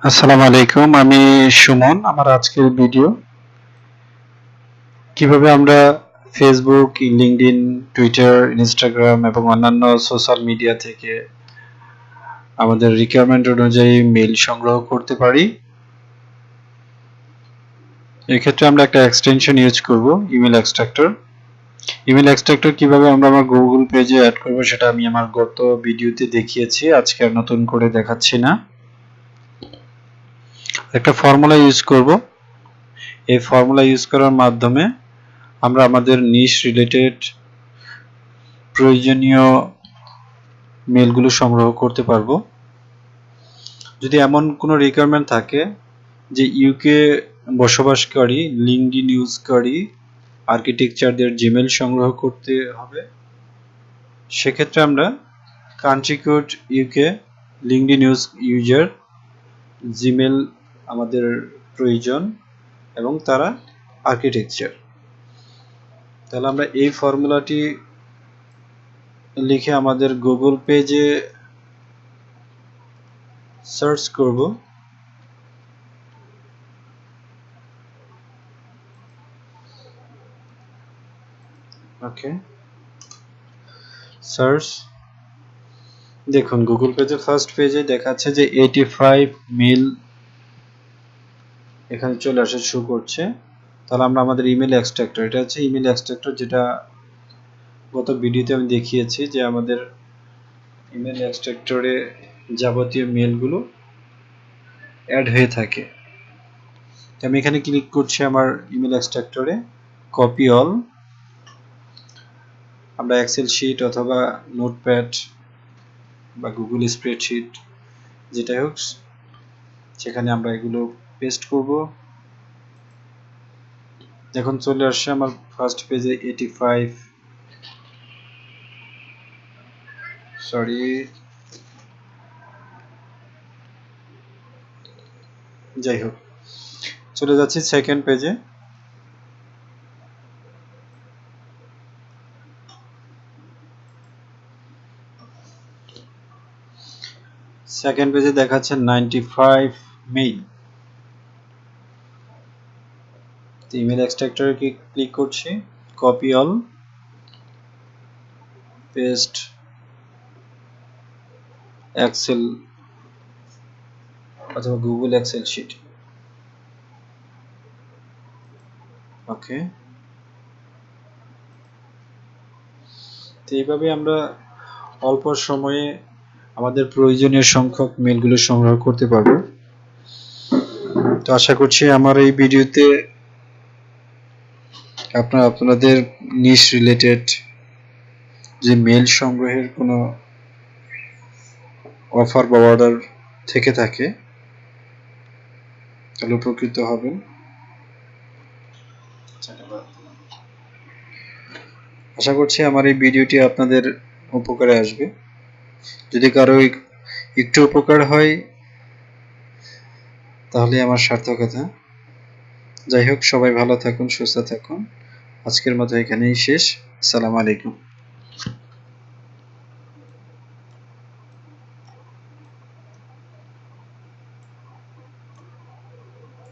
আসসালামু আলাইকুম, আমি সুমন। আমার আজকের ভিডিও কিভাবে আমরা ফেসবুক, লিঙ্কডইন, টুইটার, ইনস্টাগ্রাম এবং অন্যান্য সোশ্যাল মিডিয়া থেকে আমাদের রিকোয়ারমেন্ট অনুযায়ী মেইল সংগ্রহ করতে পারি। এক্ষেত্রে আমরা একটা এক্সটেনশন ইউজ করব, ইমেল এক্সট্রাক্টর। ইমেল এক্সট্রাক্টর কিভাবে আমরা আমার গুগল পেজে অ্যাড করব সেটা আমি আমার গত ভিডিওতে দেখিয়েছি, আজকে আর নতুন করে দেখাচ্ছি না। একটা ফর্মুলা ইউজ করব। এই ফর্মুলা ইউজ করার মাধ্যমে আমরা আমাদের নিশ রিলেটেড প্রয়োজনীয় মেলগুলো সংগ্রহ করতে পারবো। যদি এমন কোনো রিকোয়ারমেন্ট থাকে যে ইউকে বসবাসকারী, লিঙ্কডইন ইউজকারী আর্কিটেকচারদের জিমেল সংগ্রহ করতে হবে, সেক্ষেত্রে আমরা country code UK LinkedIn user Gmail আমাদের প্রয়োজন এবং তারা আর্কিটেকচার। তাহলে আমরা এই ফর্মুলাটি লিখে আমাদের গুগল পেজে সার্চ করব। ওকে, সার্চ। দেখুন গুগল পেজে ফার্স্ট পেজে দেখাচ্ছে যে 85 মেল এখানে চলে আসে, শো করছে। তাহলে আমরা আমাদের ইমেল এক্সট্রাক্টর, এটা হচ্ছে ইমেল এক্সট্রাক্টর, যেটা গত ভিডিওতে আমি দেখিয়েছি যে আমাদের ইমেল এক্সট্রাক্টরে যাবতীয় মেলগুলো অ্যাড হয়ে থাকে। আমি এখানে ক্লিক করছি আমার ইমেল এক্সট্রাক্টরে, কপি অল। আমরা এক্সেল শিট অথবা নোটপ্যাড বা গুগল স্প্রেডশিট যেটাই হোক সেখানে আমরা এগুলো পেস্ট করব। এখন চলে আসছে আমার ফার্স্ট পেজে 85, সরি, যাই হোক, চলে যাচ্ছি সেকেন্ড পেজে। সেকেন্ড পেজে দেখাচ্ছে 95 মেইল। ইমেল এক্সট্রাক্টরে ক্লিক করছি, কপি অল, পেস্ট এক্সেল অথবা গুগল এক্সেল শিট। ওকে, তো এইভাবে আমরা অল্প সময়ে আমাদের প্রয়োজনীয় সংখ্যক মেলগুলো সংগ্রহ করতে পারবো। তো আশা করছি আমার এই ভিডিওতে আপনাদের নিশ রিলেটেড যে মেল সংগ্রহের কোনো অফার বা অর্ডার থেকে থাকে তাহলে উপকৃত হবেন। আশা করছি আমার এই ভিডিওটি আপনাদের উপকারে আসবে। যদি কারো একটু উপকার হয় তাহলে আমার সার্থকতা। যাই হোক, সবাই ভালো থাকুন, সুস্থ থাকুন। আজকের মতো এখানেই শেষ। আসসালামু আলাইকুম।